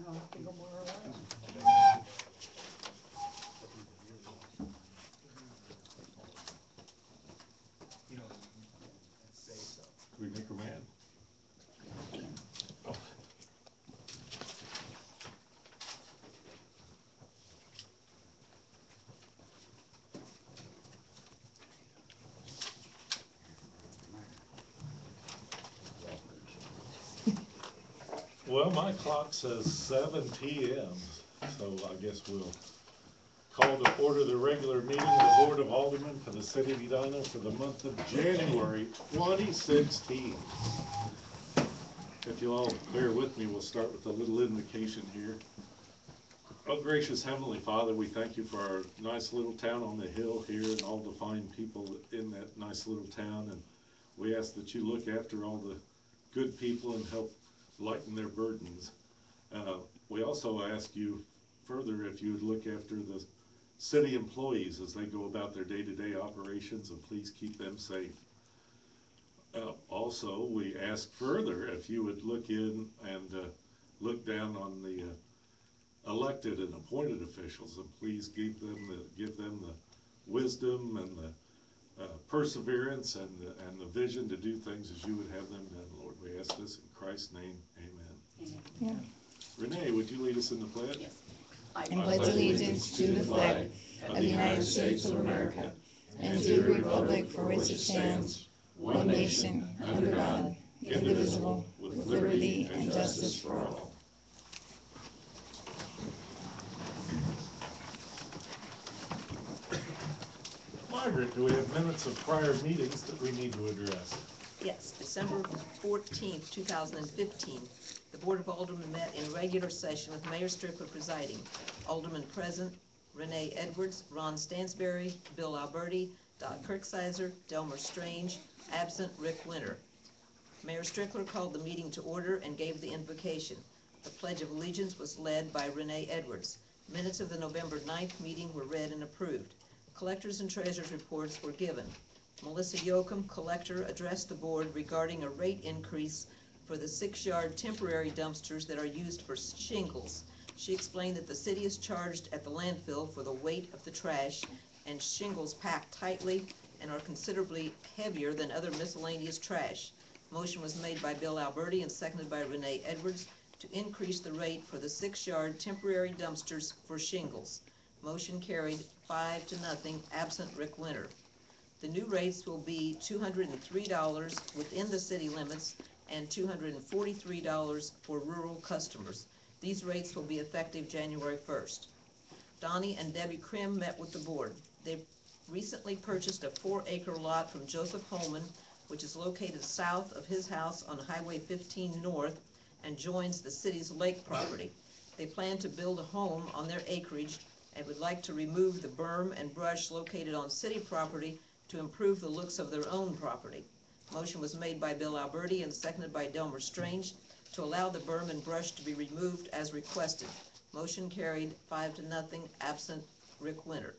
I'll have to go more around. We make her mad. Oh. Well, my clock says 7 p.m., so I guess we'll call to order the regular meeting of the Board of Aldermen for the City of Edina for the month of January 2016. If you'll all bear with me, we'll start with a little invocation here. Oh, gracious Heavenly Father, we thank you for our nice little town on the hill here and all the fine people in that nice little town. And we ask that you look after all the good people and help lighten their burdens. We also ask you further if you would look after the city employees as they go about their day-to-day operations, and please keep them safe. Also, we ask further if you would look in and look down on the elected and appointed officials, and please give them the wisdom and the perseverance and the vision to do things as you would have them done, Lord. We ask this in Christ's name, amen. Amen. Renee, would you lead us in the pledge? Yes. I pledge allegiance to the flag of the United States of America and to the republic for which it stands, one nation, under God, indivisible, with liberty and justice for all. Margaret, do we have minutes of prior meetings that we need to address? Yes, December 14th, 2015, the Board of Aldermen met in regular session with Mayor Strickler presiding. Aldermen present, Renee Edwards, Ron Stansberry, Bill Alberti, Dot Kirksizer, Delmer Strange, absent Rick Winter. Mayor Strickler called the meeting to order and gave the invocation. The Pledge of Allegiance was led by Renee Edwards. Minutes of the November 9th meeting were read and approved. Collectors and treasurers' reports were given. Melissa Yoakum, collector, addressed the board regarding a rate increase for the 6-yard temporary dumpsters that are used for shingles. She explained that the city is charged at the landfill for the weight of the trash, and shingles packed tightly and are considerably heavier than other miscellaneous trash. Motion was made by Bill Alberti and seconded by Renee Edwards to increase the rate for the 6-yard temporary dumpsters for shingles. Motion carried 5-0, absent Rick Winter. The new rates will be $203 within the city limits and $243 for rural customers. These rates will be effective January 1st. Donnie and Debbie Krim met with the board. They recently purchased a 4-acre lot from Joseph Holman, which is located south of his house on Highway 15 North and joins the city's lake property. They plan to build a home on their acreage and would like to remove the berm and brush located on city property to improve the looks of their own property. Motion was made by Bill Alberti and seconded by Delmer Strange to allow the berm and brush to be removed as requested. Motion carried 5-0, absent Rick Winter.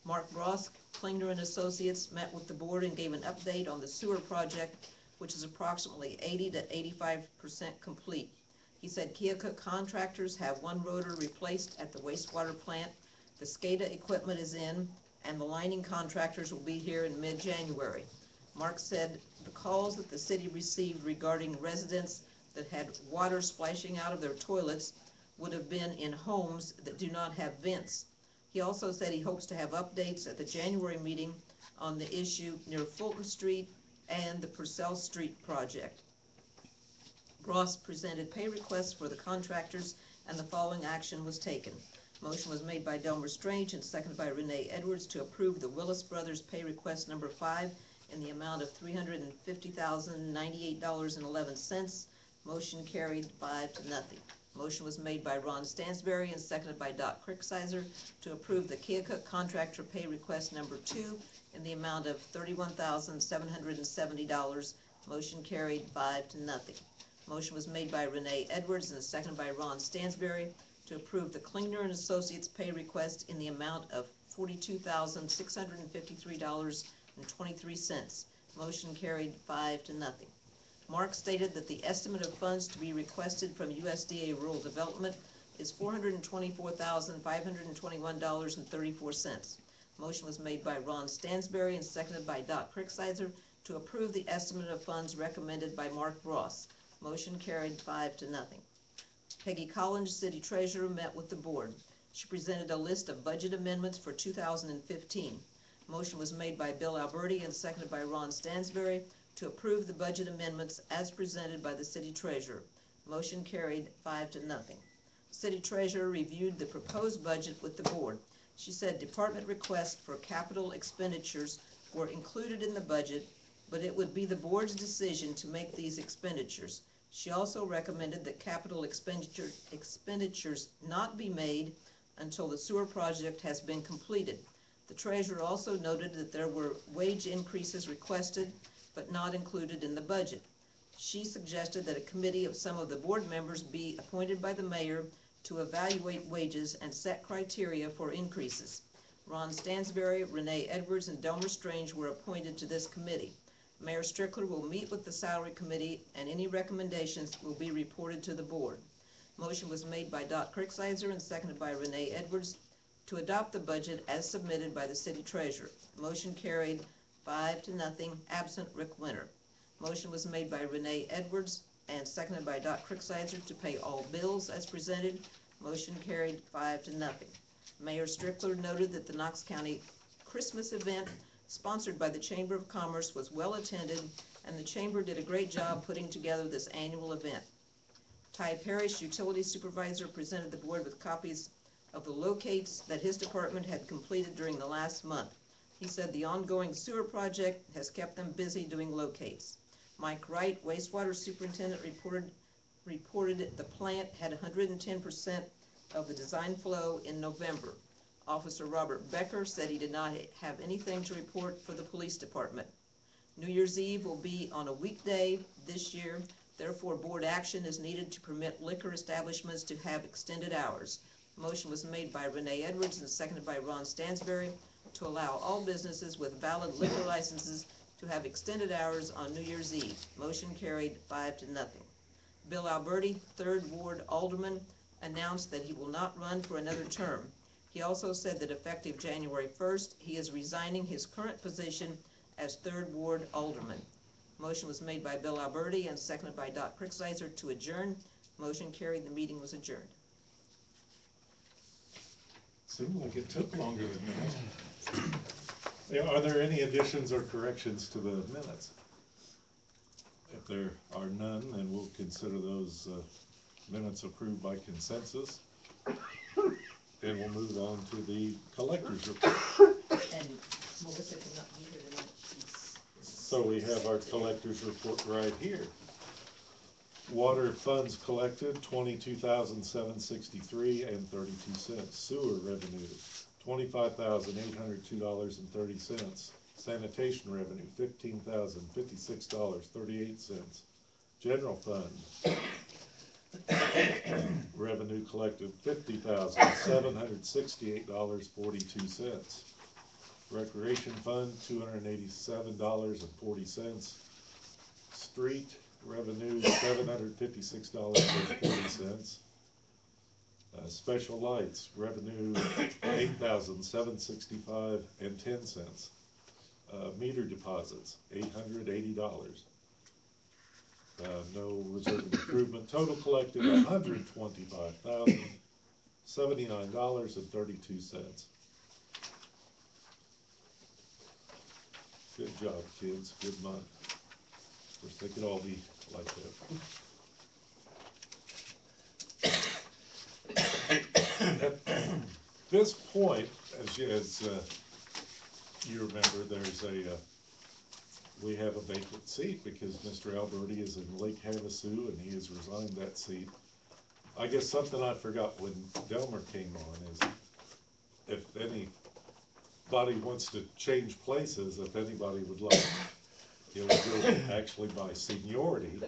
Mark Ross, Klingner and Associates, met with the board and gave an update on the sewer project, which is approximately 80 to 85% complete. He said Keokuk contractors have one rotor replaced at the wastewater plant. The SCADA equipment is in, and the lining contractors will be here in mid-January. Mark said the calls that the city received regarding residents that had water splashing out of their toilets would have been in homes that do not have vents. He also said he hopes to have updates at the January meeting on the issue near Fulton Street and the Purcell Street project. Ross presented pay requests for the contractors, and the following action was taken. Motion was made by Delmer Strange and seconded by Renee Edwards to approve the Willis Brothers pay request number 5 in the amount of $350,098.11. Motion carried 5-0. Motion was made by Ron Stansberry and seconded by Dot Kirksizer to approve the Keokuk contractor pay request number 2 in the amount of $31,770. Motion carried 5-0. Motion was made by Renee Edwards and seconded by Ron Stansberry to approve the Klingner and Associates pay request in the amount of $42,653.23. Motion carried 5-0. Mark stated that the estimate of funds to be requested from USDA Rural Development is $424,521.34. Motion was made by Ron Stansberry and seconded by Dot Cricksizer to approve the estimate of funds recommended by Mark Ross. Motion carried 5-0. Peggy Collins, City Treasurer, met with the board. She presented a list of budget amendments for 2015. Motion was made by Bill Alberti and seconded by Ron Stansberry to approve the budget amendments as presented by the City Treasurer. Motion carried 5-0. City Treasurer reviewed the proposed budget with the board. She said department requests for capital expenditures were included in the budget, but it would be the board's decision to make these expenditures. She also recommended that capital expenditures not be made until the sewer project has been completed. The treasurer also noted that there were wage increases requested but not included in the budget. She suggested that a committee of some of the board members be appointed by the mayor to evaluate wages and set criteria for increases. Ron Stansberry, Renee Edwards, and Delmer Strange were appointed to this committee. Mayor Strickler will meet with the salary committee, and any recommendations will be reported to the board. Motion was made by Dot Cricksizer and seconded by Renee Edwards to adopt the budget as submitted by the city treasurer. Motion carried 5-0, absent Rick Winter. Motion was made by Renee Edwards and seconded by Dot Cricksizer to pay all bills as presented. Motion carried 5-0. Mayor Strickler noted that the Knox County Christmas event sponsored by the Chamber of Commerce was well attended, and the Chamber did a great job putting together this annual event. Ty Parrish, Utility Supervisor, presented the board with copies of the locates that his department had completed during the last month. He said the ongoing sewer project has kept them busy doing locates. Mike Wright, wastewater superintendent, reported the plant had 110% of the design flow in November. Officer Robert Becker said he did not have anything to report for the police department. New Year's Eve will be on a weekday this year. Therefore, board action is needed to permit liquor establishments to have extended hours. Motion was made by Renee Edwards and seconded by Ron Stansberry to allow all businesses with valid liquor licenses to have extended hours on New Year's Eve. Motion carried 5-0. Bill Alberti, 3rd Ward Alderman, announced that he will not run for another term. He also said that effective January 1st, he is resigning his current position as 3rd Ward Alderman. Motion was made by Bill Alberti and seconded by Dot Cricksizer to adjourn. Motion carried. The meeting was adjourned. Seemed like it took longer than that. Yeah, are there any additions or corrections to the minutes? If there are none, then we'll consider those minutes approved by consensus. And we'll move on to the collector's report. And Melissa cannot be here tonight. So we have our collector's report right here. Water funds collected, $22,763.32. Sewer revenue, $25,802.30. Sanitation revenue, $15,056.38. General fund revenue collected, $50,768.42. Recreation fund, $287.40. Street revenue, $756.40. Special lights revenue, $8,765.10. Meter deposits, $880. No reserve improvement. Total collected, $125,079.32. Good job, kids. Good month. Of course, they could all be like that. At this point, as you remember, there's we have a vacant seat because Mr. Alberti is in Lake Havasu and he has resigned that seat. I guess something I forgot when Delmer came on is if anybody wants to change places, if anybody would like, go actually by seniority.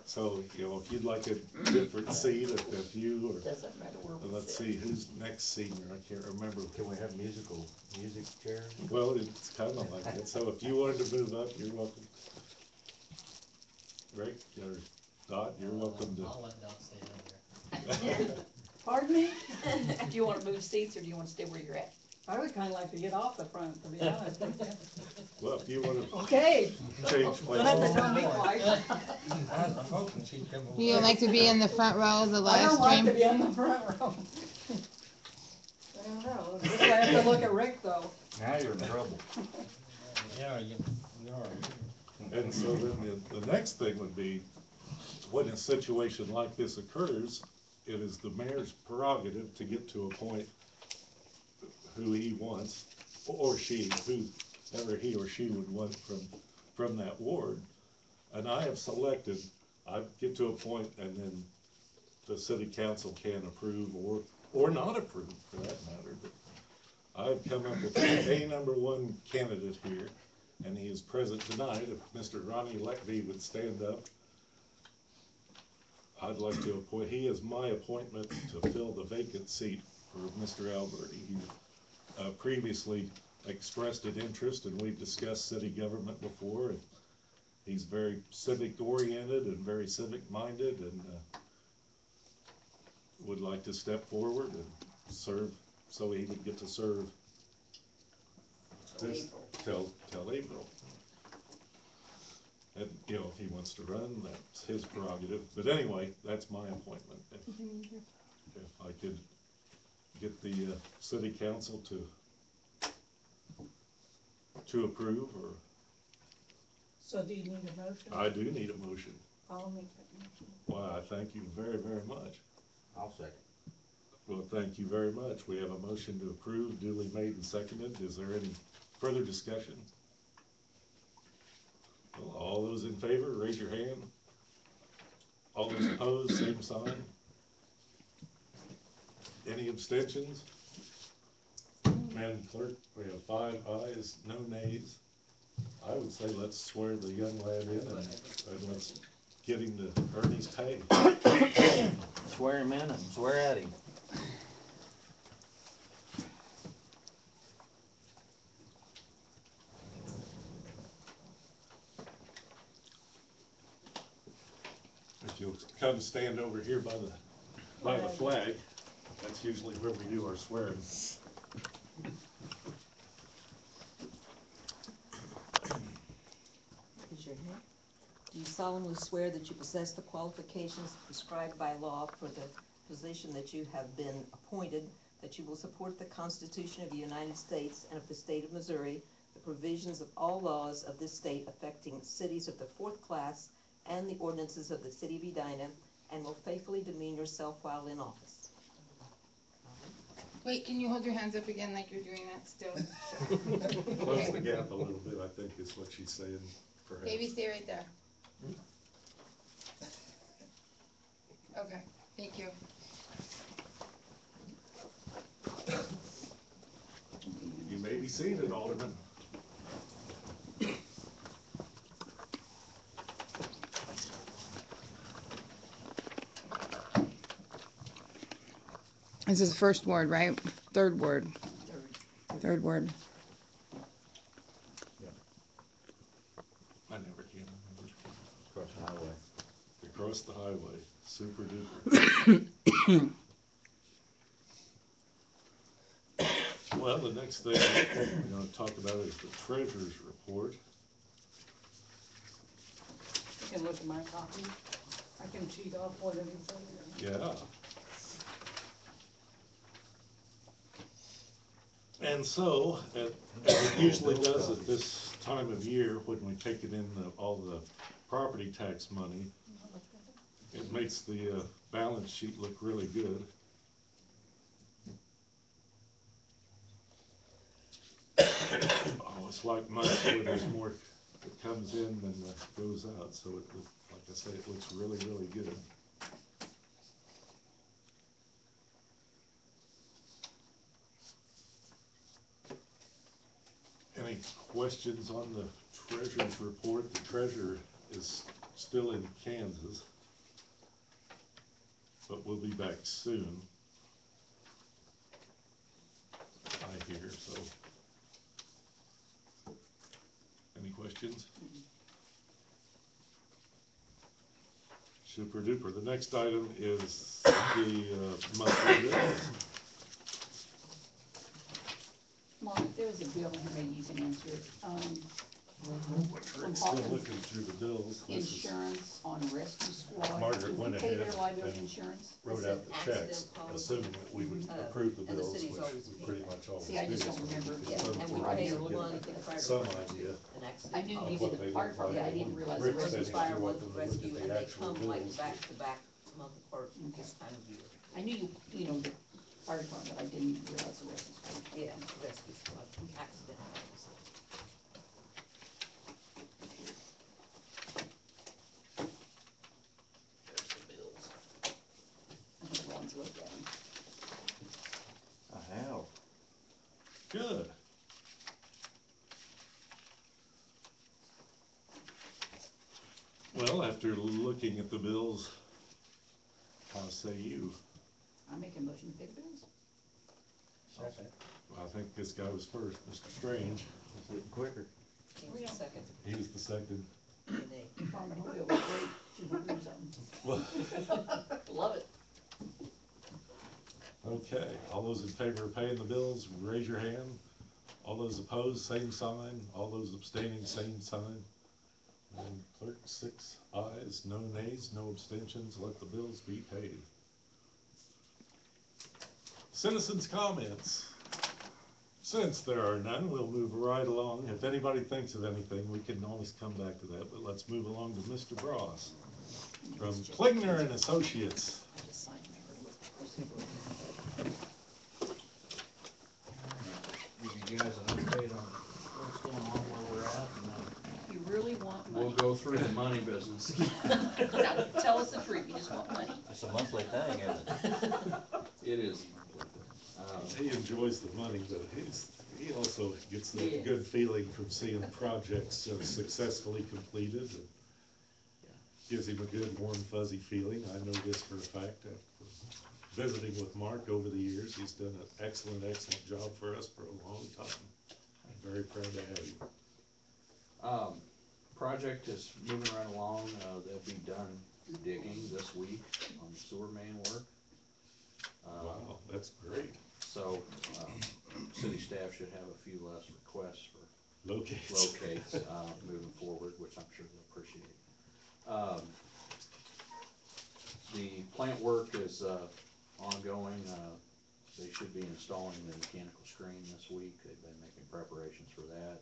So, if you'd like a different seat, if you, or, Doesn't matter where we let's sit. see, who's next senior, I can't remember. Can we have music chairs? Well, it's kind of like that, so if you wanted to move up, you're welcome. Rick or Dot, you're welcome I'll to. let Dot stay over there. Pardon me? Do you wanna move seats or do you wanna stay where you're at? I would kinda like to get off the front, to be honest with you. Well, if you wanna Okay. change You'll have to places. tell me twice. I'm hoping she'd come over. You like to be in the front row of the I live don't like to stream? be on the front row. I don't know, just I have to look at Rick though. Now you're in trouble. Yeah, you are. And so then the next thing would be, when a situation like this occurs, it is the mayor's prerogative to get to a point who he wants, or she, whoever he or she would want from that ward. And I have selected, I get to a point and then the city council can approve or not approve for that matter. But I've come up with a number one candidate here, and he is present tonight. If Mr. Ronnie Leckby would stand up, I'd like to appoint, he is my appointment to fill the vacant seat for Mr. Alberti. He previously expressed an interest, and we've discussed city government before, and he's very civic oriented and very civic minded, and would like to step forward and serve, so he would get to serve this till April. And, you know, if he wants to run, that's his prerogative, but anyway, that's my appointment. If I could get the city council to approve, or So do you need a motion? I do need a motion. I'll make that motion. Why, I thank you very, very much. I'll second. Well, thank you very much. We have a motion to approve, duly made and seconded. Is there any further discussion? Well, all those in favor, raise your hand. All those opposed, same sign. Any abstentions? Madam Clerk, we have 5 ayes, no nays. I would say let's swear the young lad in and let's get him to earn his pay. Swear him in and swear at him. If you'll come stand over here by the flag, that's usually where we do our swearing. Raise your hand. Do you solemnly swear that you possess the qualifications prescribed by law for the position that you have been appointed, that you will support the Constitution of the United States and of the state of Missouri, the provisions of all laws of this state affecting cities of the 4th class, and the ordinances of the city of Edina, and will faithfully demean yourself while in office? Wait, can you hold your hands up again like you're doing that still? Close the gap a little bit, I think is what she's saying, perhaps. Baby, stay right there. Okay, thank you. You may be seated, Alderman. This is first ward, right? Third ward. Third ward. I never can remember. Across the highway. Across the highway, super duper. Well, the next thing we're gonna talk about is the treasurer's report. You can look at my copy. I can cheat off whatever you say. Yeah. And so, as it usually does at this time of year, when we take it in all the property tax money, it makes the balance sheet look really good. Oh, it's like money where there's more that comes in than that goes out, so like I say, it looks really, really good. Any questions on the treasurer's report? The treasurer is still in Kansas, but we'll be back soon, I hear, so. Any questions? Super duper. The next item is the monthly bills. Mark, there was a bill here, maybe you can answer it. From Still Hawkins looking through the bills. This is- Insurance on Rescue Squad. Margaret Did we went pay ahead their liability and- insurance? wrote It's out an the checks, accident policy. assuming that we would approve the and the bills, city's which always we paid pretty that. much always See, I just do. don't remember. Yeah, So and we we can paid get one for the fire some department, idea. an I accident knew you policy. what did they the fire look like. department, I didn't realize The the rest rescue, was fire, What one we look at rescue, the and they actual come like bills. back to back, month apart, this time of year. I knew you know, the fire department, but I didn't realize the rest was. Yeah, rescue squad, accident policy. There's the bills. I think Ron's looked at them. I have. Good. Well, after looking at the bills, how say you? I make a motion to pay the bills. Second. I think this guy was first, Mr. Strange. It's getting quicker. He was the second, He was the second. Renee. Carmen Hoyle was great, she wrote me something. Well, Love it. okay, all those in favor of paying the bills, raise your hand. All those opposed, same sign. All those abstaining, same sign. And clerk, 6 ayes, no nays, no abstentions. Let the bills be paid. Citizens' comments. Since there are none, we'll move right along. If anybody thinks of anything, we can always come back to that, but let's move along to Mr. Bross from Klingner and Associates. Just sign Give you guys an update on what's going on, where we're at, and You really want we'll money. go through the money business. Now, tell us the truth, you just want money. It's a monthly thing, isn't it? It is. He enjoys the money, but he also gets that Yes. good feeling from seeing projects successfully completed. And gives him a good, warm, fuzzy feeling. I know this for a fact. After visiting with Mark over the years, he's done an excellent job for us for a long time. I'm very proud to have you. Project is moving right along. They'll be done digging this week on the sewer main work. Wow, that's great. So, city staff should have a few less requests for Locates. moving forward, which I'm sure they'll appreciate. The plant work is ongoing. They should be installing the mechanical screen this week. They've been making preparations for that.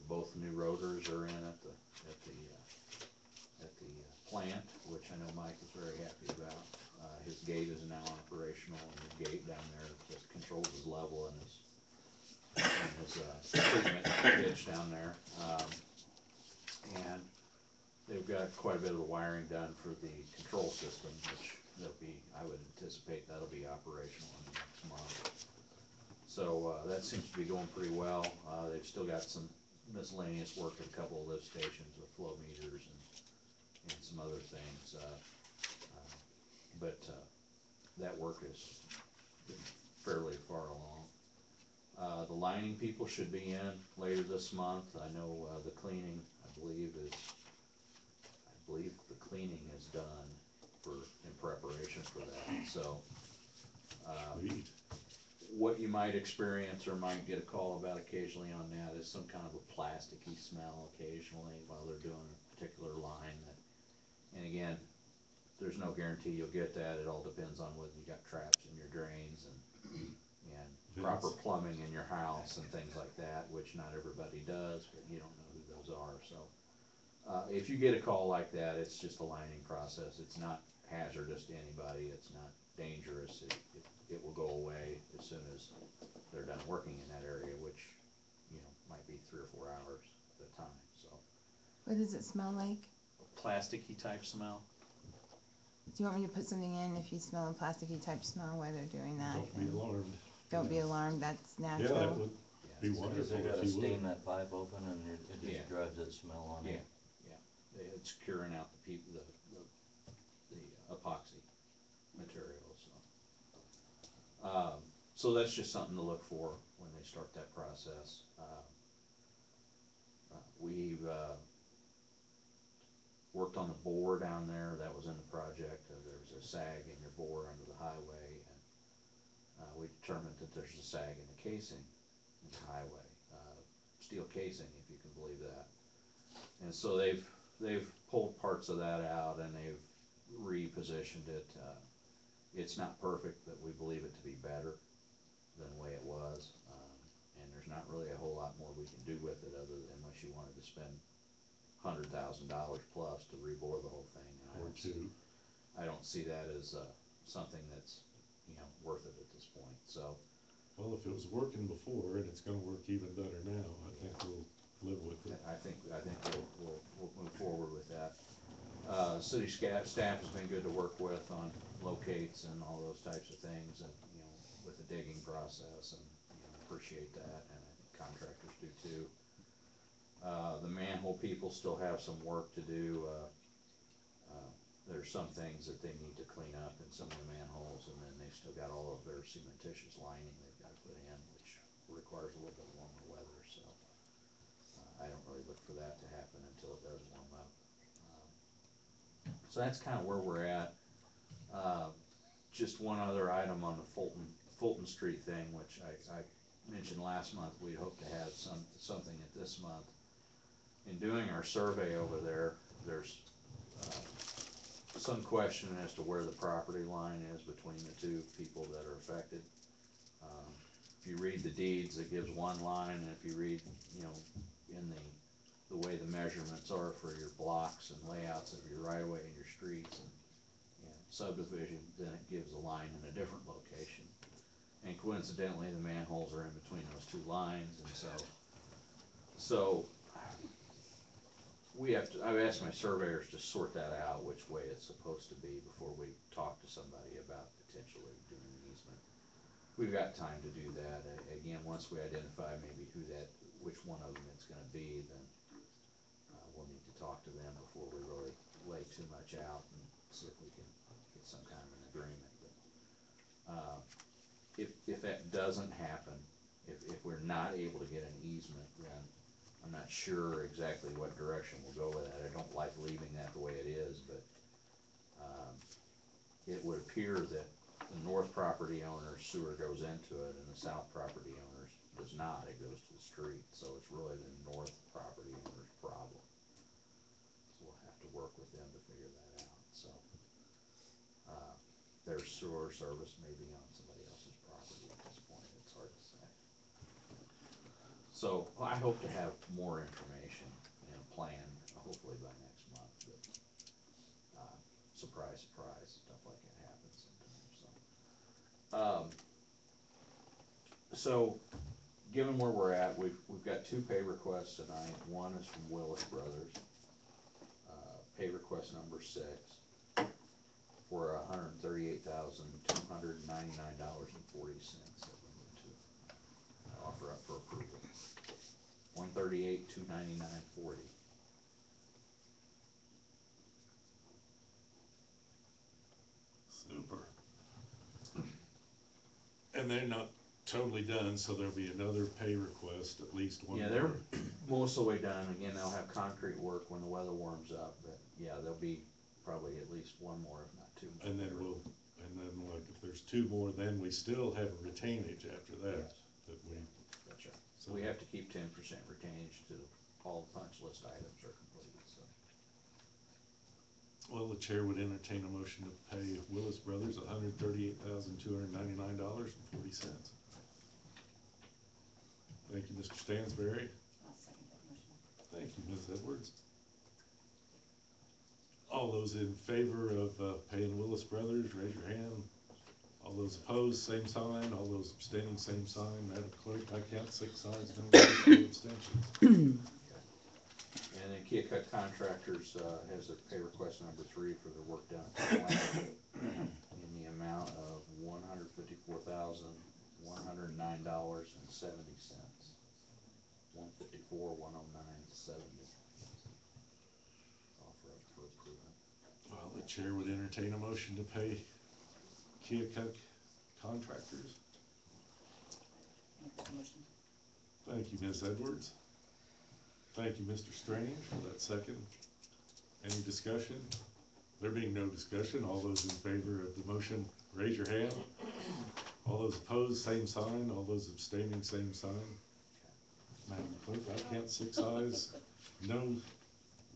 Both new rotors are in at the plant, which I know Mike is very happy about. His gate is now operational, and the gate down there that controls his level and his treatment ditch down there. And they've got quite a bit of the wiring done for the control system, which I would anticipate that'll be operational in the next month. So that seems to be going pretty well. They've still got some miscellaneous work at a couple of lift stations with flow meters and some other things. But that work is fairly far along. The lining people should be in later this month. I know the cleaning, I believe the cleaning is done in preparation for that. So Sweet. what you might experience or might get a call about occasionally on that is some kind of a plasticky smell occasionally while they're doing a particular line. And again, there's no guarantee you'll get that. It all depends on whether you got traps in your drains and proper plumbing in your house and things like that, which not everybody does, but you don't know who those are. So if you get a call like that, it's just a lining process. It's not hazardous to anybody. It's not dangerous. It will go away as soon as they're done working in that area, which might be 3 or 4 hours at a time. So What does it smell like? plasticky type smell. Do you want me to put something in if you smell a plasticky type smell while they're doing that? Don't be alarmed. Don't be alarmed, that's Yeah, natural. that would be Because wonderful they gotta if you steam would. that pipe open and it Yeah. just drives that smell on Yeah, it. yeah. It's curing out the epoxy material. So that's just something to look for when they start that process. worked on the bore down there, that was in the project, there was a sag in your bore under the highway, and we determined that there's a sag in the casing in the highway, steel casing, if you can believe that. And so they've pulled parts of that out and they've repositioned it. It's not perfect, but we believe it to be better than the way it was. And there's not really a whole lot more we can do with it other than unless you wanted to spend $100,000 plus to rebore the whole thing. And Or two. I don't see that as something that's, worth it at this point. So, Well, if it was working before and it's gonna work even better now, I think we'll live with it. I think we'll move forward with that. City staff has been good to work with on locates and all those types of things, and with the digging process, and appreciate that, and I think contractors do too. The manhole people still have some work to do. There's some things that they need to clean up in some of the manholes, and then they've still got all of their cementitious lining they've got to put in, which requires a little bit warmer weather. So I don't really look for that to happen until it does warm up. So that's kind of where we're at. Just one other item on the Fulton Street thing, which I mentioned last month. We'd hope to have something at this month. In doing our survey over there, there's some question as to where the property line is between the two people that are affected. If you read the deeds, it gives one line, and if you read, in the way the measurements are for your blocks and layouts of your right-of-way and your streets and subdivision, then it gives a line in a different location. And coincidentally, the manholes are in between those two lines, and so I've asked my surveyors to sort that out, which way it's supposed to be, before we talk to somebody about potentially doing an easement. We've got time to do that. Again, once we identify maybe which one of them it's gonna be, then we'll need to talk to them before we really lay too much out and see if we can get some kind of an agreement. But if that doesn't happen, if we're not able to get an easement, then I'm not sure exactly what direction we'll go with that. I don't like leaving that the way it is, but it would appear that the north property owner's sewer goes into it and the south property owner's does not. It goes to the street, so it's really the north property owner's problem. So we'll have to work with them to figure that out. So their sewer service may be on somebody else's property at this point. It's hard to say. So I hope to have more information and a plan, hopefully by next month. But surprise, surprise, stuff like that happens sometimes. So given where we're at, we've got two pay requests tonight. One is from Willis Brothers, pay request number 6, for $138,299.40 that we need to offer up for approval. $138,299.40. Super. And they're not totally done, so there'll be another pay request, at least one. Yeah, they're most of the way done. Again, they'll have concrete work when the weather warms up, but yeah, there'll be probably at least one more, if not two more. And then like if there's two more, then we still have a retainage after that. Yes. That we. That's right. So we have to keep 10% retainage to all the punch list items are completed, so. Well, the chair would entertain a motion to pay Willis Brothers $138,299.40. Thank you, Mr. Stansberry. I'll second that motion. Thank you, Ms. Edwards. All those in favor of paying Willis Brothers, raise your hand. All those opposed, same sign. All those abstaining, same sign. Madam Clerk, I count 6 signs, no votes, no abstentions. And then Keokuk Contractors has their pay request number 3 for their work done at the plant in the amount of $154,109.70. $154,109.70. Offer up for approval. Well, the chair would entertain a motion to pay Keokuk Contractors. Make that motion. Thank you, Ms. Edwards. Thank you, Mr. Strange, for that second. Any discussion? There being no discussion, all those in favor of the motion, raise your hand. All those opposed, same sign. All those abstaining, same sign. Madam Clerk, I count 6 ayes, no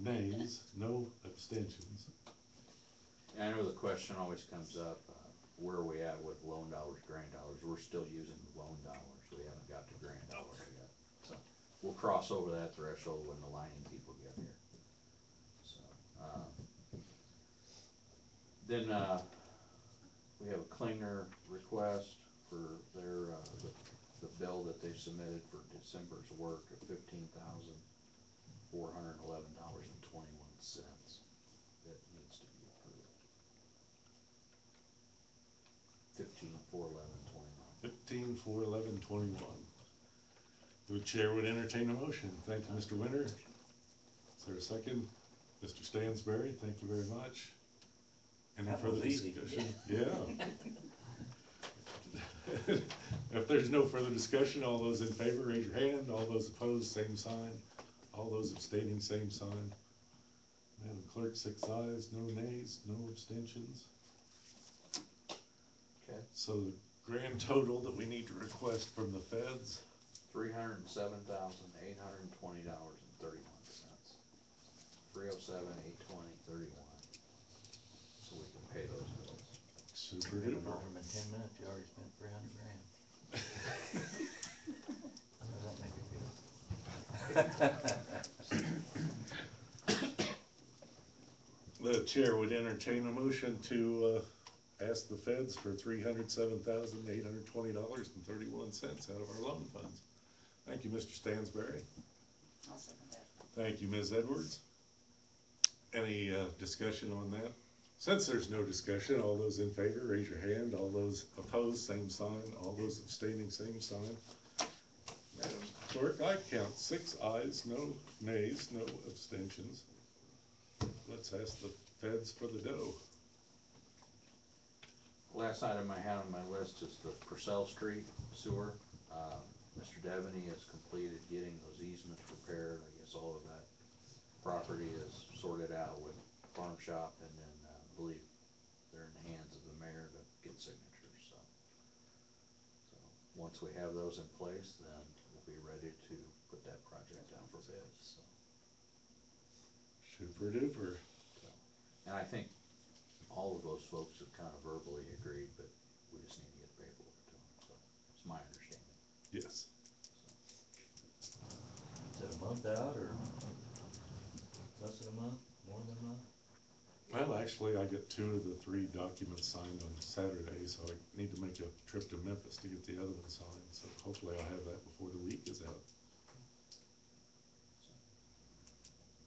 nays, no abstentions. I know the question always comes up, where are we at with loan dollars, grant dollars? We're still using the loan dollars. We haven't got to grant dollars yet. So we'll cross over that threshold when the lining people get here. So, then, we have a Klinger request for their, the bill that they submitted for December's work of $15,411.21. That needs to be approved. 15,411.21. The chair would entertain a motion. Thank you, Mr. Winter. Is there a second? Mr. Stansberry, thank you very much. Any That further was easy. discussion? Yeah. If there's no further discussion, all those in favor, raise your hand. All those opposed, same sign. All those abstaining, same sign. Madam Clerk, 6 ayes, no nays, no abstentions. Okay. So the grand total that we need to request from the feds, $307,820.31. 307,820.31. So we can pay those bills. super Been duper. over in 10 minutes, you already spent 300 grand. How does that make you feel? The chair would entertain a motion to ask the feds for $307,820.31 out of our loan funds. Thank you, Mr. Stansberry. I'll second that. Thank you, Ms. Edwards. Any discussion on that? Since there's no discussion, all those in favor, raise your hand. All those opposed, same sign. All those abstaining, same sign. Madam Clerk, I count 6 ayes, no nays, no abstentions. Let's ask the feds for the dough. Last item I had on my list is the Purcell Street sewer. Mr. Devaney has completed getting those easements prepared. I guess all of that property is sorted out with farm shop, and then I believe they're in the hands of the mayor to get signatures. So once we have those in place, then we'll be ready to put that project down for bids. So. Super duper. And I think all of those folks have kind of verbally agreed, but we just need to get the paperwork to them. So it's my understanding. Yes. Is it a month out or less than a month, more than a month? Well, actually, I get 2 of the 3 documents signed on Saturday, so I need to make a trip to Memphis to get the other one signed. So hopefully I'll have that before the week is out.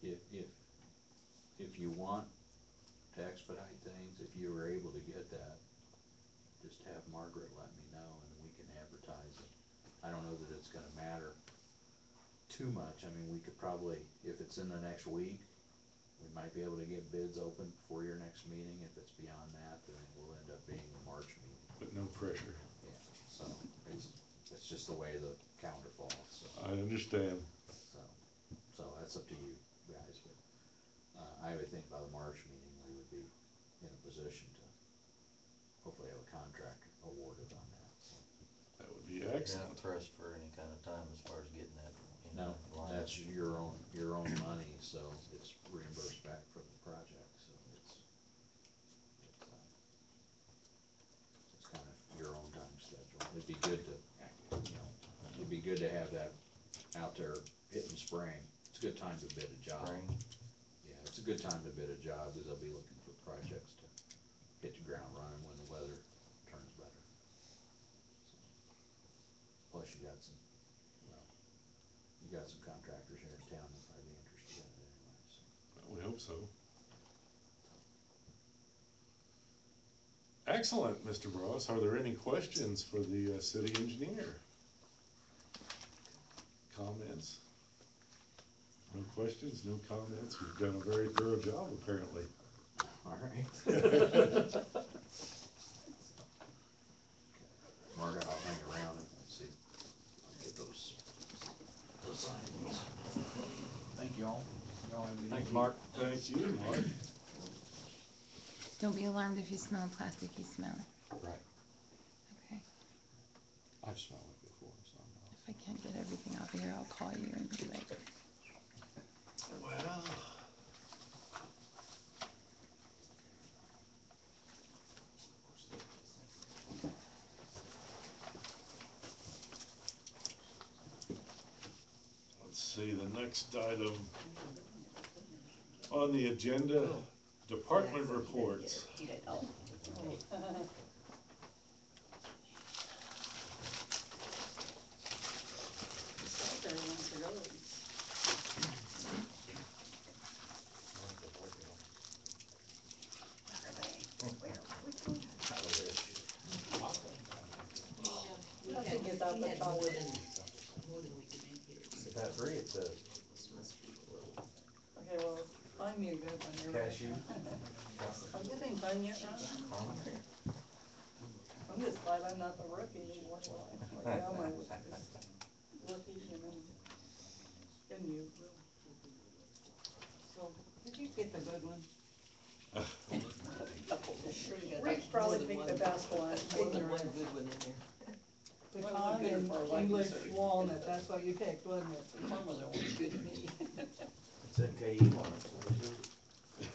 If you want to expedite things, if you were able to get that, just have Margaret let me know and we can advertise it. I don't know that it's gonna matter too much. I mean, we could probably, if it's in the next week, we might be able to get bids open for your next meeting. If it's beyond that, then it will end up being the March meeting. But no pressure. Yeah, so it's just the way the calendar falls, so. I understand. So that's up to you guys, but, I would think by the March meeting, we would be in a position to hopefully have a contract awarded on that, so. That would be You're excellent. not pressed for any kind of time as far as getting that. No, line. that's your own money, so it's reimbursed back for the project, so it's kind of your own time schedule. It'd be good to, it'd be good to have that out there hitting spring. It's a good time to bid a job. Spring. Yeah, it's a good time to bid a job, because they'll be looking for projects to hit the ground running when the weather turns better. So, plus you got some contractors here in town that might be interested in it anyway, so. We hope so. Excellent, Mr. Ross. Are there any questions for the city engineer? Comments? No questions, no comments. You've done a very thorough job, apparently. All right. Margaret, I'll hang around and see, I'll get those signs. Thank you all. Thanks, Mark. Thank you, Mark. Don't be alarmed if you smell plasticky smell. Right. Okay. I've smelled it before, so If I can't get everything off of here, I'll call you and be like, Well. Let's see, the next item on the agenda, department reports. I think it's out the college. About three, it says. Okay, well, find me a good one here. Cashew. I'm getting done yet, Ron? I'm just glad I'm not the rookie anymore. Like, Elmer was rookie, and then you. So, did you get the good one? Rick probably picked the best one. More than one good one in there. Pecan and English walnut, that's what you picked, wasn't it? One was always good to me. It said KU on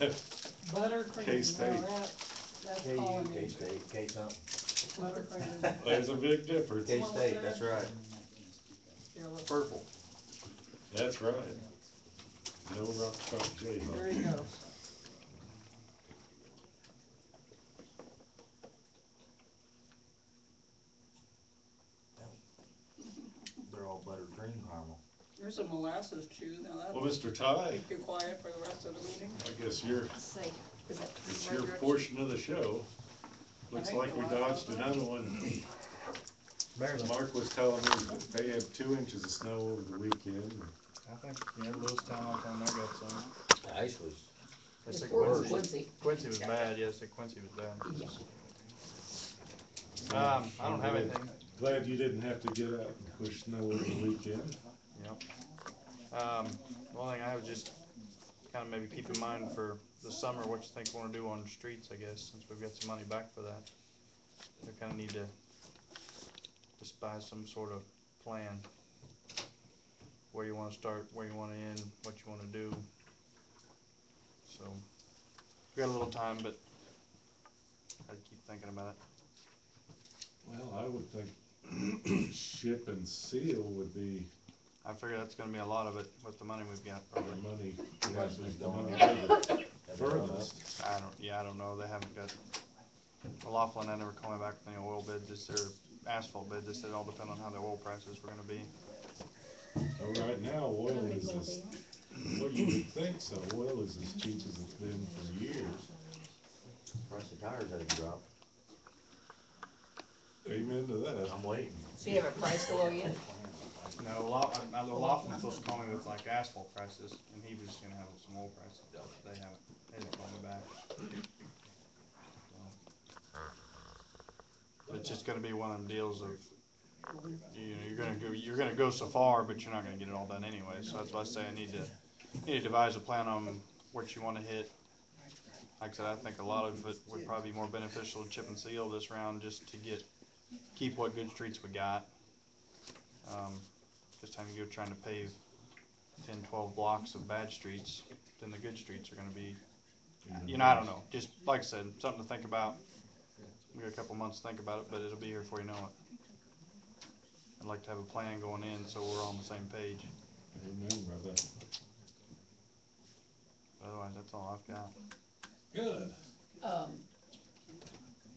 it. Buttercream, K-State. no, that's KU, calling me. K-State, K something. Buttercream. There's a big difference. K-State, that's right. Here, look. Purple. That's right. No rock chalk J. There you go. They're all buttered cream caramel. Here's a molasses chew, now Well, that'll Mr. Ty, keep you quiet for the rest of the meeting. I guess you're, Say, is that it's my your direction? portion of the show. Looks like we dodged another one. Barely. Mark was telling me that they had 2 inches of snow over the weekend. I think, yeah, Lewistown out on there got some. The ice was. They said Worse. Quincy was bad, yes, they said Quincy was bad. Yeah. I don't have anything. Glad you didn't have to get out and push snow over the weekend. Yep. One thing I would just kind of maybe keep in mind for the summer, what you think we want to do on the streets, I guess, since we've got some money back for that. We kind of need to just buy some sort of plan. Where you want to start, where you want to end, what you want to do. So, we got a little time, but I keep thinking about it. Well, I would think ship and seal would be I figure that's gonna be a lot of it with the money we've got. the money, yes, is the money to the furthest. I don't know, they haven't got, Laughlin, I never called me back with any oil bid, just their asphalt bid, they said it all depend on how the oil prices were gonna be. So right now, oil is as, well, you would think so, oil is as cheap as it's been for years. Price of tires hasn't dropped. Amen to that. I'm waiting. So you have a price below yet? No, Laughlin was supposed to call me with like asphalt prices, and he was just gonna have some oil prices, but they didn't call me back. So, it's just gonna be one of them deals of, you know, you're gonna go so far, but you're not gonna get it all done anyway, so that's why I say I need to devise a plan on what you wanna hit. Like I said, I think a lot of it would probably be more beneficial to chip and seal this round, just to keep what good streets we got. This time you go trying to pave 10, 12 blocks of bad streets, then the good streets are gonna be, you know, I don't know, just like I said, something to think about. We got a couple months to think about it, but it'll be here before you know it. I'd like to have a plan going in so we're all on the same page. Amen, brother. Otherwise, that's all I've got. Good.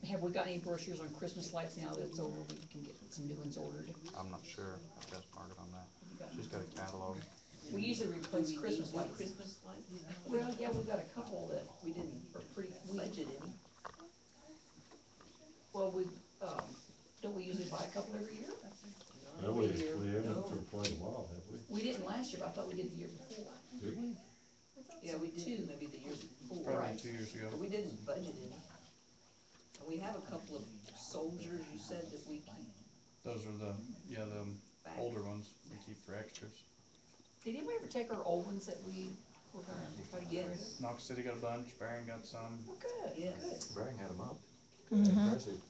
Have we got any brochures on Christmas lights now that it's over, we can get some new ones ordered? I'm not sure. I've got Margaret on that. She's got a catalog. We usually replace Christmas lights. Christmas lights? Well, yeah, we've got a couple that We didn't are pretty, budget any. well, don't we usually buy a couple every year? Well, we haven't for quite a while, have we? We didn't last year, but I thought we did the year before. Did we? Yeah, we did maybe the year before. Probably 2 years ago. But we didn't budget any. And we have a couple of soldiers, you said, that we keep Those are the back. older ones we keep for extras. Did anybody ever take our old ones that we We're gonna try to get rid of. Yes. Knox City got a bunch, Barron got some. Well, good, Yes. good. Brang had them up. Mhm. Impressive.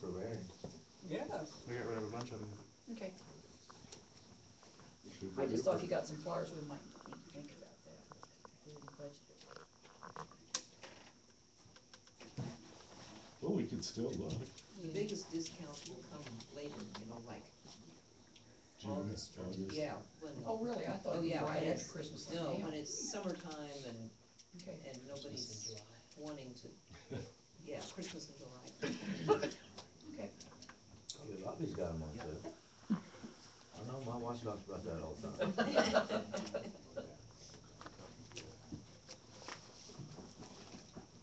For Brang. Yeah. We got rid of a bunch of them. Okay, Super I just thought if duper. you got some flowers, we might need to think about that. We didn't budget it. Well, we could still look. The biggest discounts will come later, like June, August, or, August. yeah, when. Oh, really? I thought Oh, it was yeah, right when after it's, Christmas. no, Damn. when it's summertime and Okay. nobody's wanting to, yeah, Christmas in July. Okay. Yeah, Robbie's got them on too. I know, my wife talks about that all the time.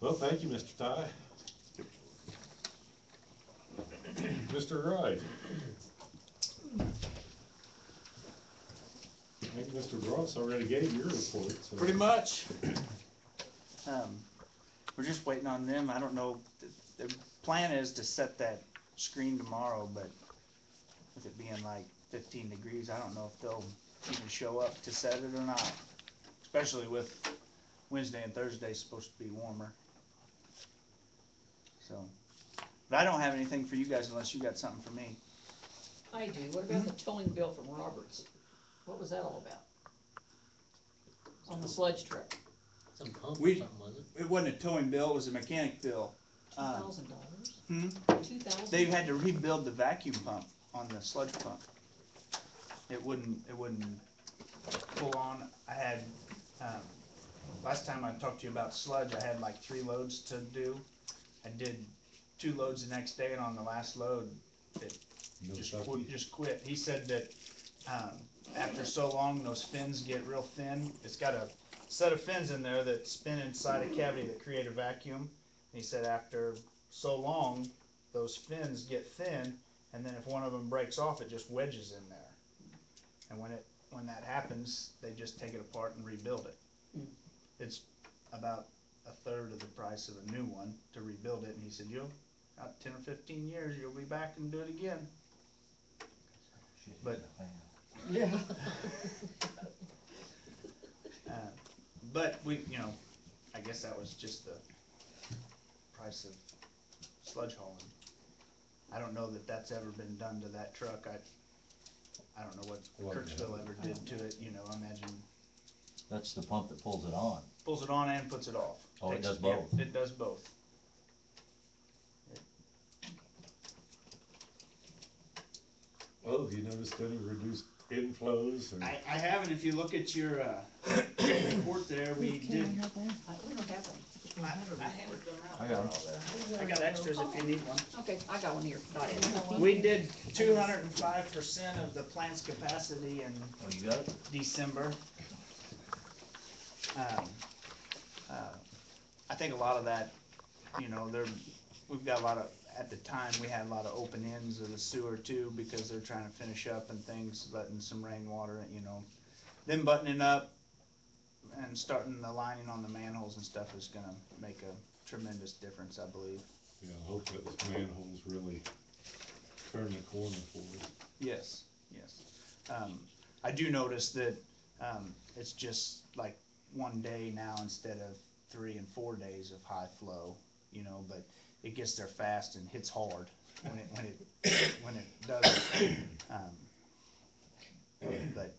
Well, thank you, Mr. Ty. Mr. Wright. I think Mr. Ross already gave your report, so. Pretty much. We're just waiting on them. I don't know, the plan is to set that screen tomorrow, but with it being like 15 degrees, I don't know if they'll even show up to set it or not. Especially with Wednesday and Thursday supposed to be warmer. So, but I don't have anything for you guys unless you got something for me. I do. What about the towing bill from Roberts? What was that all about? On the sludge truck? Some pump or We- something, was it? It wasn't a towing bill, it was a mechanic bill. $2,000? Hmm? $2,000? They had to rebuild the vacuum pump on the sludge pump. It wouldn't pull on. I had, last time I talked to you about sludge, I had like 3 loads to do. I did 2 loads the next day, and on the last load, it No just sucky. quit. He said that, after so long, those fins get real thin. It's got a set of fins in there that spin inside a cavity that create a vacuum. And he said after so long, those fins get thin, and then if one of them breaks off, it just wedges in there. And when that happens, they just take it apart and rebuild it. It's about a third of the price of a new one to rebuild it, and he said, you'll, about 10 or 15 years, you'll be back and do it again. But Yeah. But we, I guess that was just the price of sludge hauling. I don't know that that's ever been done to that truck. I don't know what Kirksville ever did to it, I imagine. That's the pump that pulls it on. Pulls it on and puts it off. Oh, it does Yeah, both? it does both. Well, have you noticed any reduced inflows or? I haven't, if you look at your report there, we did. We don't have one. I got 'em. I got extras if you need one. Okay, I got one here. Got it. We did 205% of the plant's capacity in Oh, you got it? December. I think a lot of that, we've got a lot of, at the time, we had a lot of open ends of the sewer too, because they're trying to finish up and things, letting some rainwater, them buttoning up and starting the lining on the manholes and stuff is gonna make a tremendous difference, I believe. Yeah, I hope that the manholes really turn the corner for us. Yes, yes. I do notice that, it's just like one day now instead of 3 and 4 days of high flow, but it gets there fast and hits hard when it does. But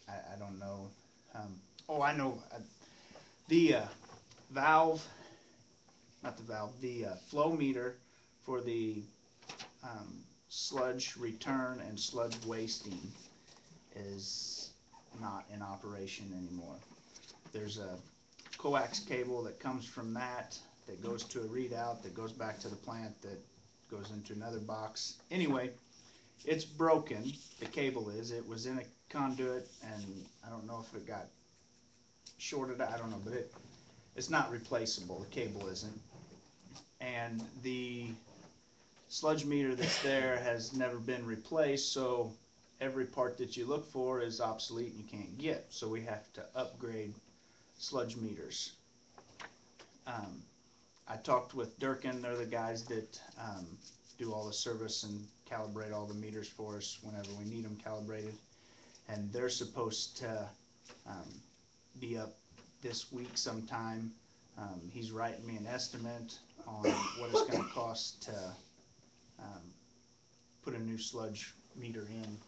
I don't know. I know, the valve, not the valve, the flow meter for the sludge return and sludge wasting is not in operation anymore. There's a coax cable that comes from that goes to a readout that goes back to the plant that goes into another box. Anyway, it's broken, the cable is. It was in a conduit, and I don't know if it got shorted, I don't know, but it's not replaceable, the cable isn't. And the sludge meter that's there has never been replaced, so every part that you look for is obsolete and you can't get. So we have to upgrade sludge meters. I talked with Durkin, they're the guys that do all the service and calibrate all the meters for us whenever we need them calibrated. And they're supposed to be up this week sometime. He's writing me an estimate on what it's gonna cost to put a new sludge meter in.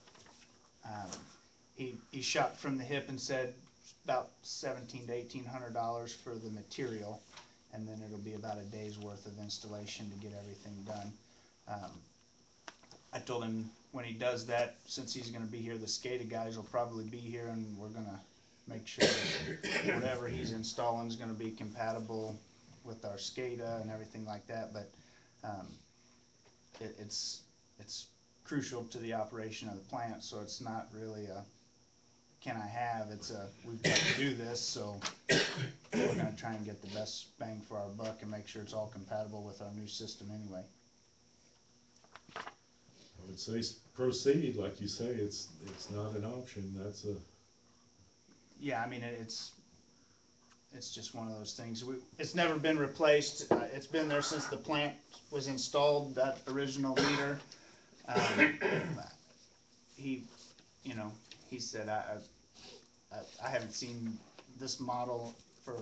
He shot from the hip and said about $1,700 to $1,800 for the material, and then it'll be about a day's worth of installation to get everything done. I told him when he does that, since he's gonna be here, the SCADA guys will probably be here, and we're gonna make sure that whatever he's installing is gonna be compatible with our SCADA and everything like that, but it's crucial to the operation of the plant, so it's not really a can I have, it's a we've got to do this, so we're gonna try and get the best bang for our buck and make sure it's all compatible with our new system anyway. I would say proceed, like you say, it's not an option, that's a. Yeah, I mean, it's just one of those things. It's never been replaced. It's been there since the plant was installed, that original meter. He said, I haven't seen this model for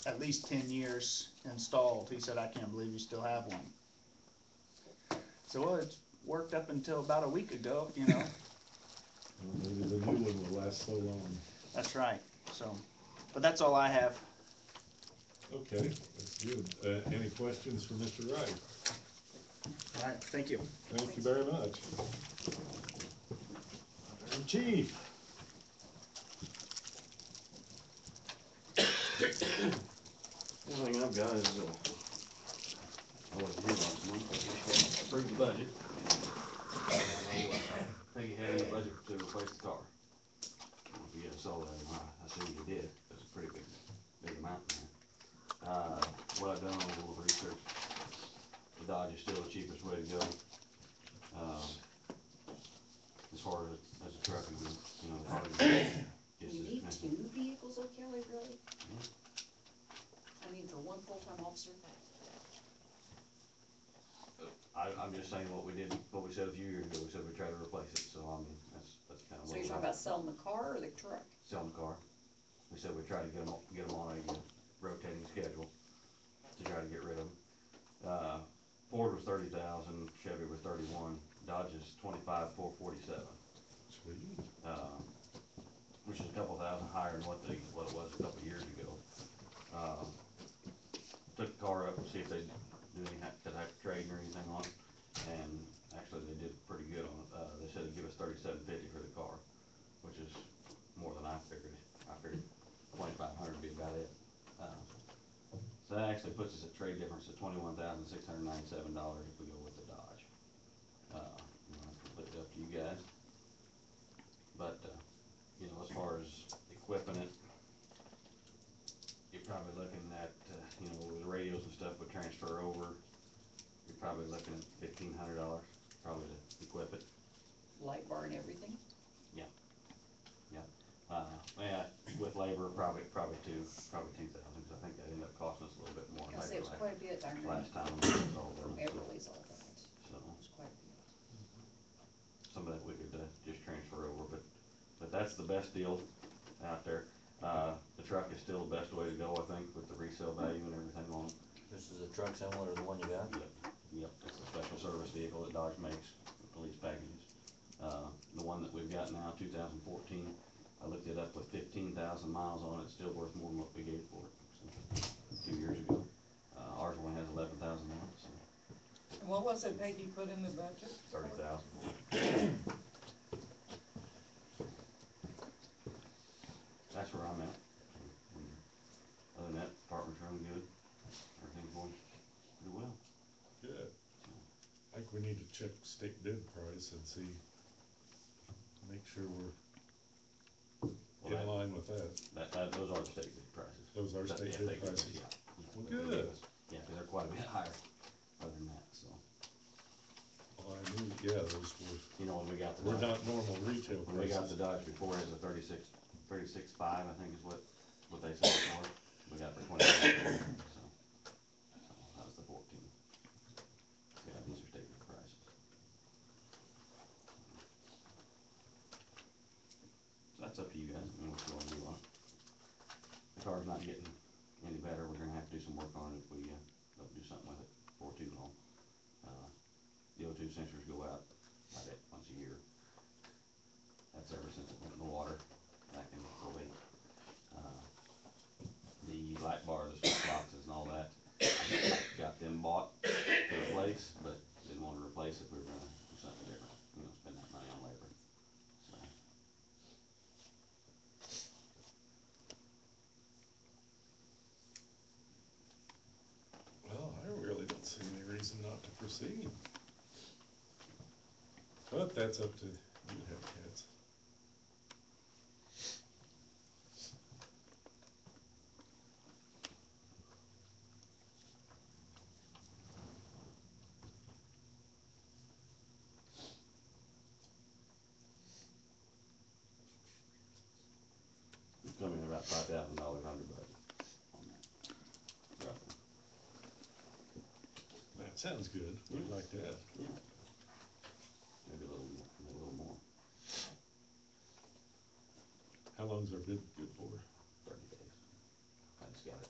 at least 10 years installed. He said, I can't believe you still have one. So, well, it's worked up until about a week ago, Well, maybe the new one will last so long. That's right. So, but that's all I have. Okay, that's good. Any questions for Mr. Wright? All right, thank you. Thank you very much. Chief. One thing I've got is, I wasn't here last month, approved the budget. Think you had any budget to replace the car? I don't know if you guys saw that or not, I assume you did, it's a pretty big amount in there. What I've done on a little research, the Dodge is still the cheapest way to go. As far as a truck, the car is You need expensive. 2 vehicles, oh Kelly, really? I mean, for one full-time officer? I'm just saying what we said a few years ago, we said we'd try to replace it, so I mean, that's kind of So what you're we're talking about selling the car or the truck? selling the car. We said we'd try to get them on a rotating schedule to try to get rid of them. Ford was 30,000, Chevy was 31, Dodge is 25,447. Sweet. Which is a couple thousand higher than what it was a couple years ago. Took the car up to see if they do any type of trading or anything on it, and actually they did pretty good on it. They said they'd give us $3,750 for the car, which is more than I figured. I figured $2,500 would be about it. So that actually puts us at trade difference of $21,697 if we go with the Dodge. That's completely up to you guys. But as far as equipping it, you're probably looking at with the radios and stuff would transfer over. You're probably looking at $1,500 probably to equip it. Light bar and everything? Yeah. With labor, probably 2,000, because I think that ended up costing us a little bit more. I say it was quite a bit, I remember. Last time we was all From done. Everly's all that. So It was quite a bit. some of that we could just transfer over, but that's the best deal out there. The truck is still the best way to go, I think, with the resale value and everything on it. This is a truck similar to the one you got? Yep, it's a special service vehicle that Dodge makes, police packages. The one that we've got now, 2014, I looked it up with 15,000 miles on it, it's still worth more than what we gave for it, so, 2 years ago. Ours only has 11,000 on it, so. And what was it Peggy put in the budget? 30,000. That's where I'm at. Other than that, department's running good. Everything's going pretty well. Good. I think we need to check state bid price and see, make sure we're in line with that. Those are the state bid prices. Those are state bid prices. Yeah. Well, good. Yeah, because they're quite a bit higher other than that, so. Well, I knew, yeah, those When we got the were Dodge, not normal retail when we got the prices. Dodge before, it was a 36.5, I think is what they sold it for. We got it for 25, so that was the 14. Yeah, these are state bid prices. So that's up to you guys, what you want to do on it. car's not getting any better, we're gonna have to do some work on it if we, don't do something with it for too long. The O2 sensors go out about once a year. That's ever since it went in the water back in '08. The light bars, the switch boxes and all that, got them bought to replace, but didn't want to replace if we were gonna do something different, you know, spend that money on labor, so. Well, I really don't see any reason not to proceed. But that's up to you, Hellcats. It's coming in about $5,000 under budget on that, roughly. That sounds good. We'd like that. Yeah. Maybe a little more. How long's our bid good for? 30 days. I just got it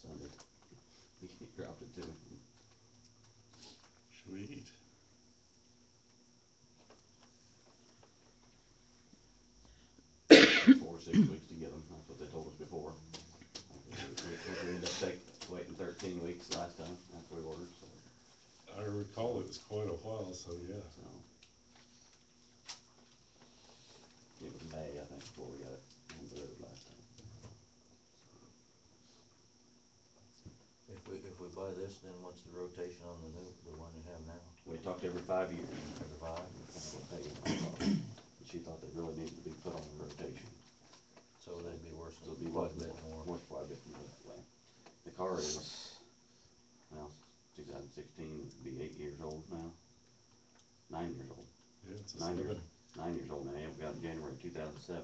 Sunday. He dropped it to me. Sweet. 4 or 6 weeks to get them, that's what they told us before. We ended up waiting 13 weeks last time after we ordered, so. I recall it was quite a while, so yeah. So. It was May, I think, before we got it delivered last time. If we buy this, then what's the rotation on the one you have now? We talked every 5 years. Every 5? She thought they really needed to be put on the rotation. So they'd be worth It'll be quite a bit more. Worth quite a bit more that way. The car is, well, 2016, it'd be 8 years old now. 9 years old. Yeah, it's a 9 years. 7. 9 years old now. It got in January 2007,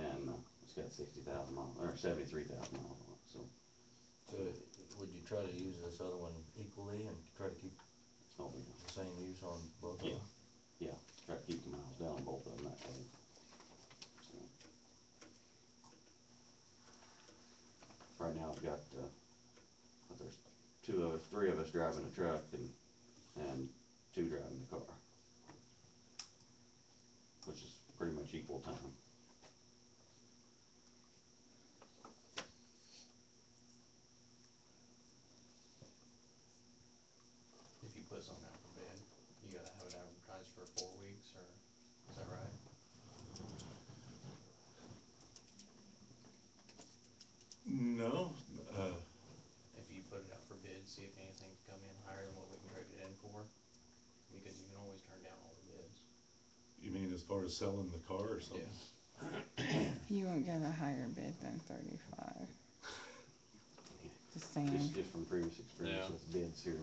and it's got 60,000 miles or 73,000 miles on it. So would you try to use this other one equally and try to keep oh, the same use on both of them? yeah, try to keep the miles down on both of them that way. So. Right now I've got, there's 3 of us driving the truck and 2 driving the car, which is pretty much equal time. If you put something out for bid, you gotta have it advertised for 4 weeks, or, is that right? No, If you put it out for bid, see if anything's come in higher than what we can trade it in for, because you can always turn down all the bids. you mean as far as selling the car or something? You won't get a higher bid than 35. Just saying. Just from previous experience Yeah. with bids here,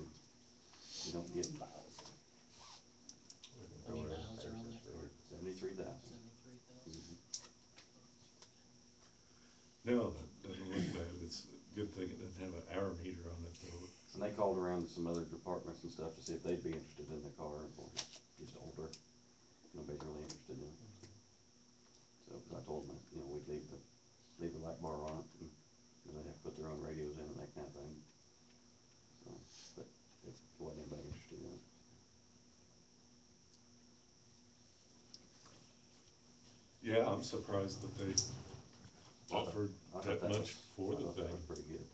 you don't get miles. How many miles are on that car? 73,000. 73,000. No, that doesn't look bad. It's a good thing it doesn't have an hour meter on it though. And they called around to some other departments and stuff to see if they'd be interested in the car, and of course, it's just older. Nobody's really interested in it. So, 'cause I told them, you know, we'd leave the light bar on it, and they'd have to put their own radios in and that kind of thing. So, but it wasn't anybody interested in it. Yeah, I'm surprised that they offered I thought that much for I the thought that thing. was pretty good.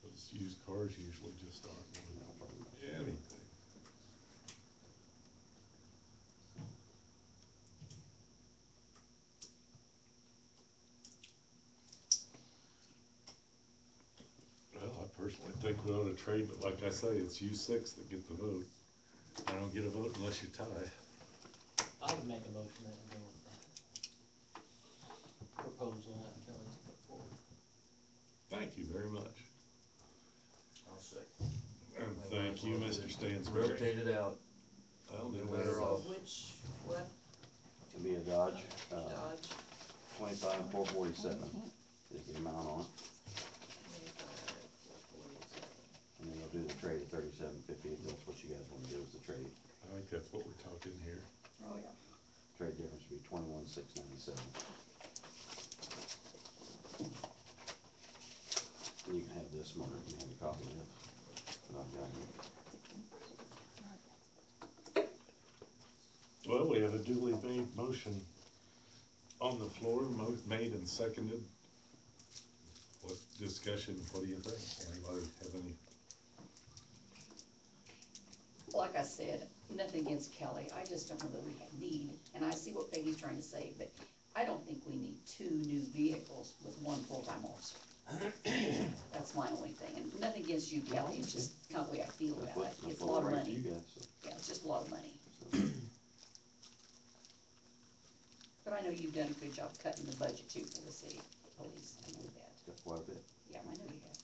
Those used cars usually just aren't You know, pretty much. anything. Well, I personally think we ought to trade, but like I say, it's you 6 that get the vote. I don't get a vote unless you tie. I would make a motion that we go with the proposal that Kelly's put forward. Thank you very much. I'll say. And thank you, Mr. Stansberry. Rotate it out. Well, Be then better we're off. What, To be a Dodge, Dodge? 25,447 is the amount on it. 25,447. And then they'll do the trade at 37.50 if that's what you guys want to do is the trade. I think that's what we're talking here. Oh, yeah. Trade difference would be 21,697. duly made motion on the floor, made and seconded. What discussion, what do you think? Anybody have any? Like I said, nothing against Kelly, I just don't know that we need, and I see what Peggy's trying to say, but I don't think we need 2 new vehicles with 1 full-time officer. That's my only thing, and nothing against you, Kelly, it's just kind of the way I feel about it, it's a lot of money. Yeah, it's just a lot of money. But I know you've done a good job cutting the budget too for the city police, I know that. Got quite a bit. Yeah, I know you have.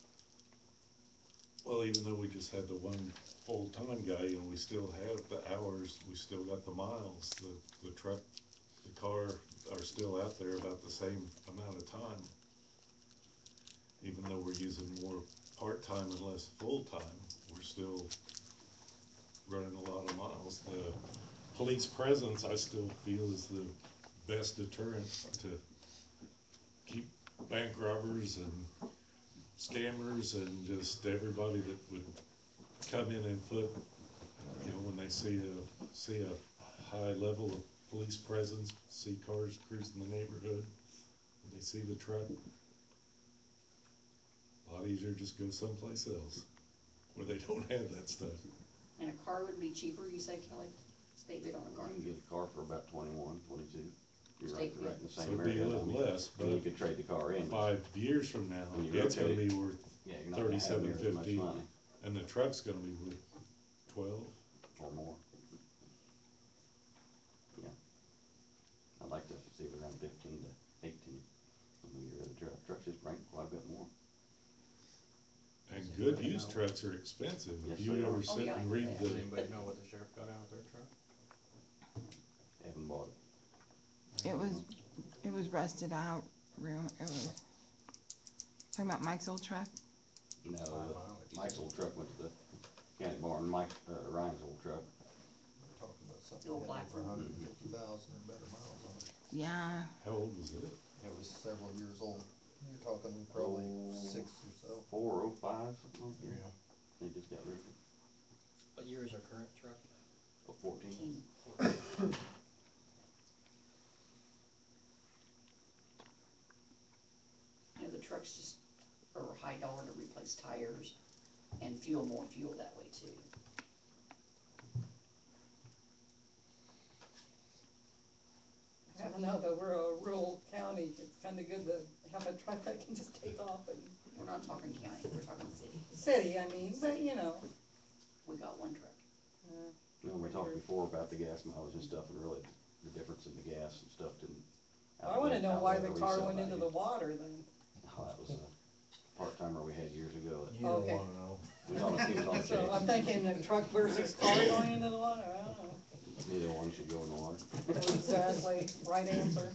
Well, even though we just had the 1 full-time guy, you know, we still have the hours, we still got the miles, the truck, the car are still out there about the same amount of time. Even though we're using more part-time and less full-time, we're still running a lot of miles. The police presence, I still feel, is the best deterrent to keep bank robbers and scammers and just everybody that would come in and foot, you know, when they see a high level of police presence, see cars cruising the neighborhood, when they see the truck, a lot easier just go someplace else where they don't have that stuff. And a car would be cheaper, you say, Kelly? State bid on a car? You can get a car for about 21, 22. You're right, State right in the So same it'd be area. a little less, And you but could trade the car in. 5 years from now, When you it's gonna rotate be it, worth Yeah, you're not gonna have near as much $37.50, money and the truck's gonna be worth 12. or more. Yeah. I'd like to see it around 15 to 18 when we get rid of the truck. Trucks just rank quite a bit more. And good used trucks are expensive. Yes, If you they are. ever Oh, sit yeah, and read yeah. Does the, anybody know what the sheriff got out of their truck? Haven't bought it. It was rusted out, it was, talking about Mike's old truck? No, Mike's old truck went to the county barn. Ryan's old truck. Talking about something The old black for one. 150,000 and better miles on it. Yeah, how old was it? It was several years old. You're talking probably 6 or so. 4 or 05, something like that. Yeah. They just got rid of it. What year is our current truck? 14. You know, the trucks just are high dollar to replace tires and more fuel that way too. I don't know, though, we're a rural county, it's kinda good to have a truck that can just take off and, We're not talking county, we're talking city. city, I mean, but you know. We got 1 truck. You know, we talked before about the gas mileage and stuff, and really, the difference in the gas and stuff didn't. I wanna know why the outweigh car resale went into value. the water then. Oh, that was a part-timer we had years ago. You don't Okay. wanna know. He was on a So change. I'm thinking the truck versus car going into the water, I don't know. Neither one should go in the water. Exactly, right answer.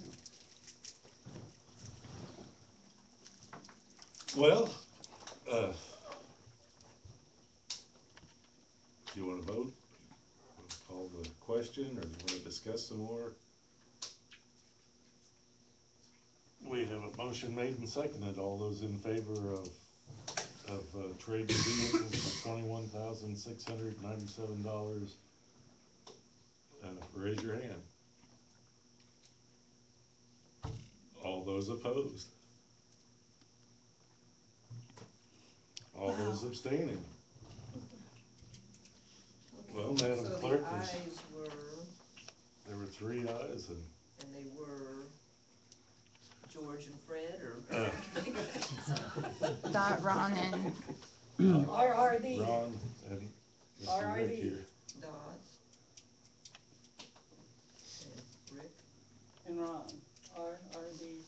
Well, do you wanna vote? Wanna call the question, or do you wanna discuss some more? We have a motion made and seconded. All those in favor of trading vehicles for $21,697, raise your hand. All those opposed? All those abstaining? Well, Madam So Clerk, the ayes were, there were 3 ayes and they were George and Fred, or? Dot, Ron, and RRD. Ron and Mr. Rick RRD. here. Dot. And Rick, And Ron, RRD,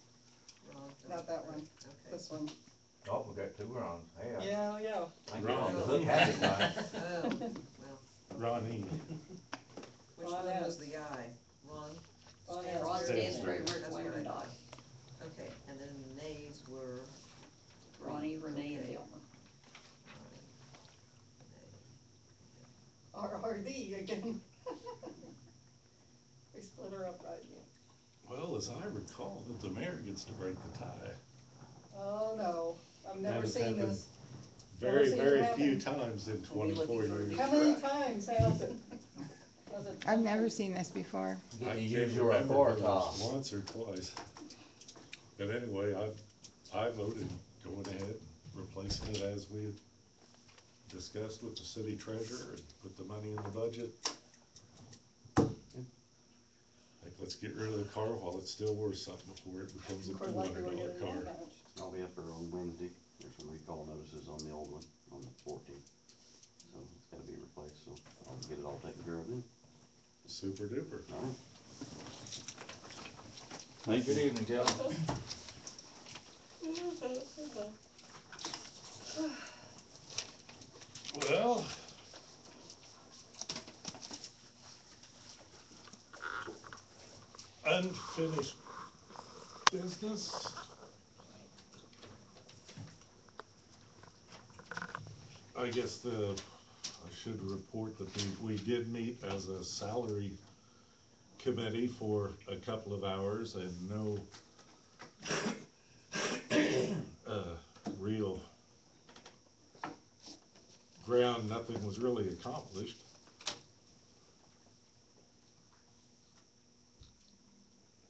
Ron. not that one, Okay. this one. Oh, we got 2 wrongs, hey. Yeah. I get Wrong. on the hook half the time. Oh, well, Ronnie. which Ron one was S. the aye? Ron? Ron And Ron S. Stansberry, Rick That's Wayne, what I and Dot. thought. Okay, and then the nays were? Ronnie, Renee, and Okay. Delmer. RRD again. We split her up right again. Well, as I recall, that the mayor gets to break the tie. Oh, no, I've That never has seen happened this. Very, seen it very happen. few times in We'll be looking 24 for a years. new How many times has it? Was it I've never seen this before. Get I to can't use your remember if it was authority. once or twice. But anyway, I voted going ahead and replacing it as we had discussed with the city treasurer and put the money in the budget. Like, let's get rid of the car while it's still worth something before it becomes a For $200 like we're getting car. damaged? I'll be up there on Wednesday, there's some recall notices on the old one, on the 14th. So it's gotta be replaced, so I'll get it all taken care of then. Super duper. All right. Thank you. Good evening, Cal. Well, unfinished business. I guess I should report that we did meet as a salary committee for a couple of hours and no real ground, nothing was really accomplished.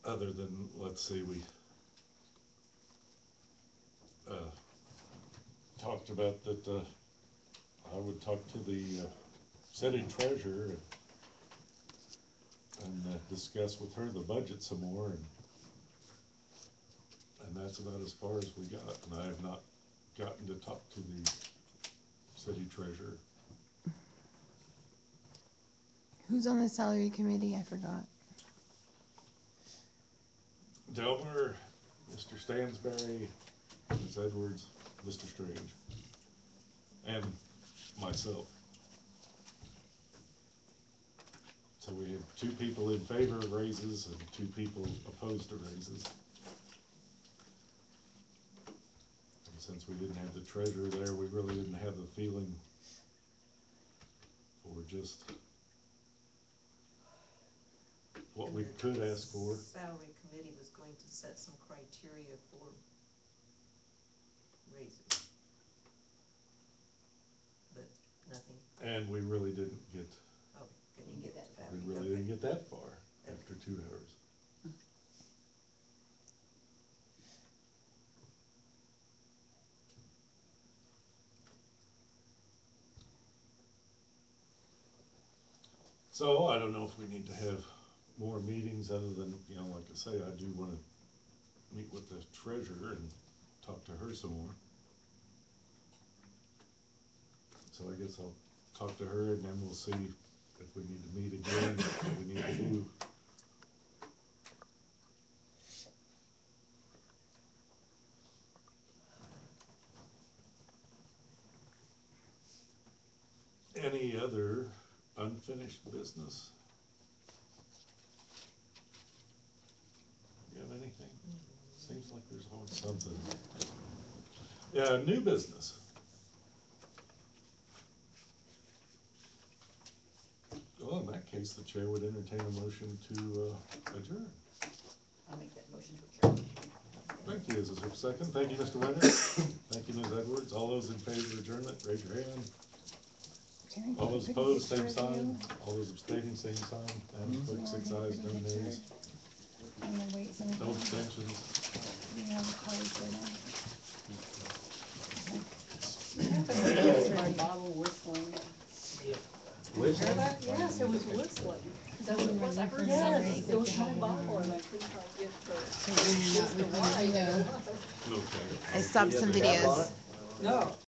Other than, let's see, we talked about that I would talk to the city treasurer and discuss with her the budget some more, and that's about as far as we got. And I have not gotten to talk to the city treasurer. Who's on the salary committee? I forgot. Delmer, Mr. Stansberry, Ms. Edwards, Mr. Strange, and myself. So we have 2 people in favor of raises and 2 people opposed to raises. And since we didn't have the treasurer there, we really didn't have the feeling for just what we could ask for. Salary committee was going to set some criteria for raises. But nothing, And we really didn't get, oh, can you get that far? we really didn't get that far after 2 hours. So I don't know if we need to have more meetings other than, you know, like I say, I do wanna meet with the treasurer and talk to her some more. So I guess I'll talk to her and then we'll see if we need to meet again, what we need to do. Any other unfinished business? You have anything? Seems like there's always something. Yeah, new business. Well, in that case, the chair would entertain a motion to adjourn. I'll make that motion to adjourn. Thank you. Is there a second? Thank you, Mr. Winter. Thank you, Ms. Edwards. All those in favor of adjournment, raise your hand. Can I All get a those pretty opposed, picture same of you? sign. All those abstaining, same sign. Madam Clerk, 6 ayes, no nays, I'm gonna wait some no time. abstentions. You have a card for That's my bottle whistling. Whistling? Hear that? Yes, it was whistling. Is that what it was? I heard Yes, it was my bottle and I couldn't quite get the, just the why that it was. Okay. I stopped some videos. No.